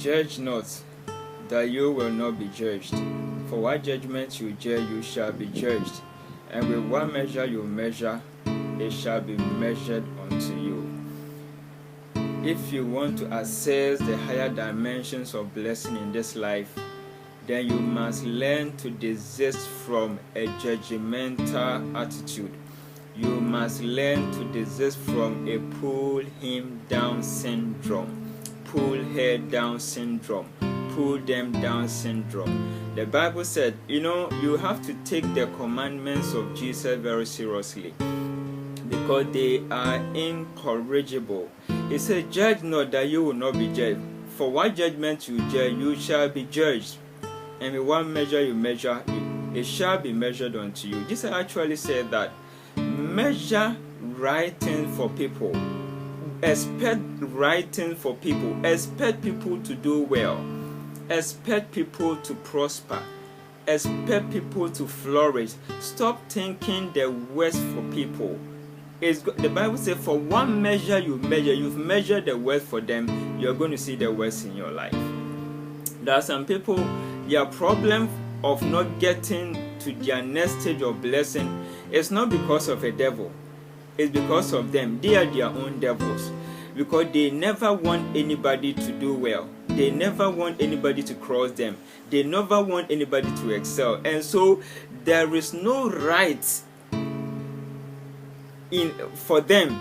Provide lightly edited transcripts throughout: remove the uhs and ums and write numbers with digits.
Judge not, that you will not be judged. For what judgment you judge, you shall be judged. And with what measure you measure, it shall be measured unto you. If you want to access the higher dimensions of blessing in this life, then you must learn to desist from a judgmental attitude. You must learn to desist from a pull him down syndrome, pull her down syndrome, pull them down syndrome. The Bible said, you have to take the commandments of Jesus very seriously, because they are incorrigible. He said, judge not, that you will not be judged. For what judgment you judge, you shall be judged. And with what measure you measure, it shall be measured unto you. Jesus actually said that measure right thing for people, expect right thing for people, expect people to do well, expect people to prosper, expect people to flourish. Stop thinking the worst for people. The Bible says, for one measure you measure, you've measured the worst for them, you're going to see the worst in your life. There are some people, their problem of not getting to their next stage of blessing is not because of a devil. It's because of them. They are their own devils. Because they never want anybody to do well. They never want anybody to cross them. They never want anybody to excel. And so there is no right for them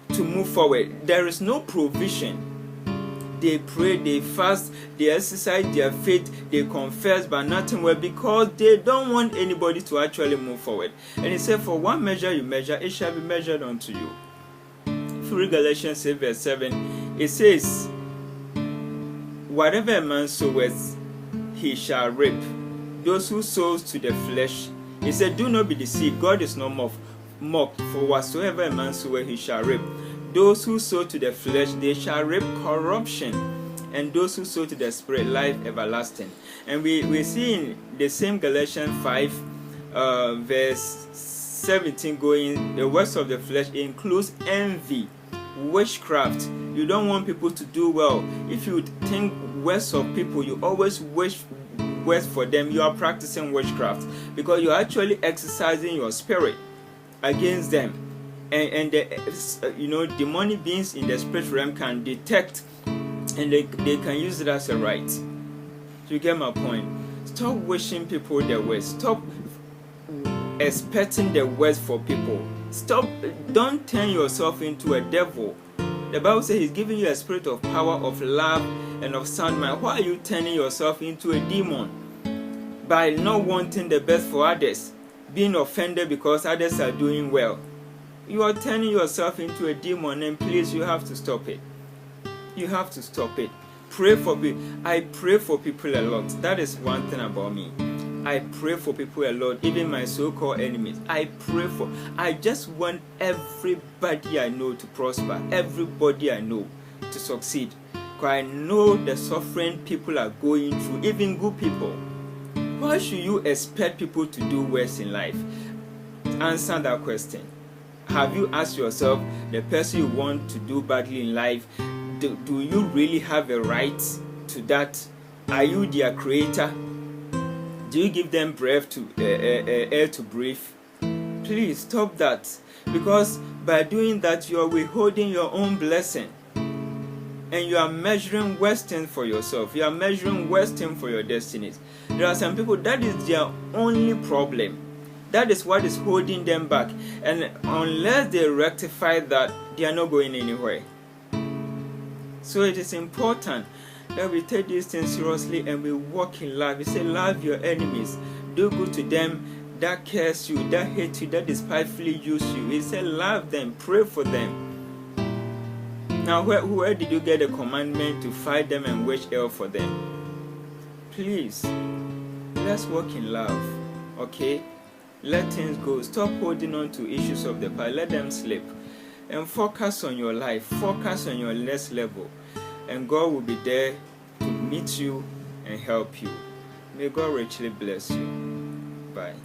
to move forward. There is no provision. They pray, they fast, they exercise their faith, they confess, but nothing well, because they don't want anybody to actually move forward. And he said, for one measure you measure, it shall be measured unto you. If you read Galatians 6 verse 7, it says, whatever a man soweth, he shall reap. Those who sows to the flesh, he said, do not be deceived, God is not mocked, for whatsoever a man soweth, he shall reap. Those who sow to the flesh, they shall reap corruption, and those who sow to the spirit, life everlasting. And we see in the same Galatians 5 verse 17 going, the works of the flesh includes envy, witchcraft. You don't want people to do well. If you think worse of people, you always wish worse for them, you are practicing witchcraft, because you're actually exercising your spirit against them. And the demonic beings in the spirit realm can detect, and they can use it as a right. You get my point? Stop wishing people the worst. Stop expecting the worst for people. Don't turn yourself into a devil. The Bible says he's giving you a spirit of power, of love, and of sound mind. Why are you turning yourself into a demon? By not wanting the best for others, being offended because others are doing well. You are turning yourself into a demon, and please, you have to stop it. You have to stop it. Pray for me. I pray for people a lot. That is one thing about me. I pray for people a lot, even my so-called enemies. I just want everybody I know to prosper, everybody I know to succeed. Because I know the suffering people are going through, even good people. Why should you expect people to do worse in life? Answer that question. Have you asked yourself, the person you want to do badly in life, do you really have a right to that? Are you their creator? Do you give them breath to air to breathe? Please stop that, because by doing that you are withholding your own blessing, and you are measuring worst thing for yourself. You are measuring worst thing for your destinies. There are some people that is their only problem. That is what is holding them back. And unless they rectify that, they are not going anywhere. So it is important that we take these things seriously and we walk in love. We say, love your enemies. Do good to them that curse you, that hate you, that despitefully use you. We say, love them, pray for them. Now, where did you get the commandment to fight them and wish ill for them? Please, let's walk in love, okay? Let things go. Stop holding on to issues of the past. Let them slip. And focus on your life. Focus on your next level. And God will be there to meet you and help you. May God richly bless you. Bye.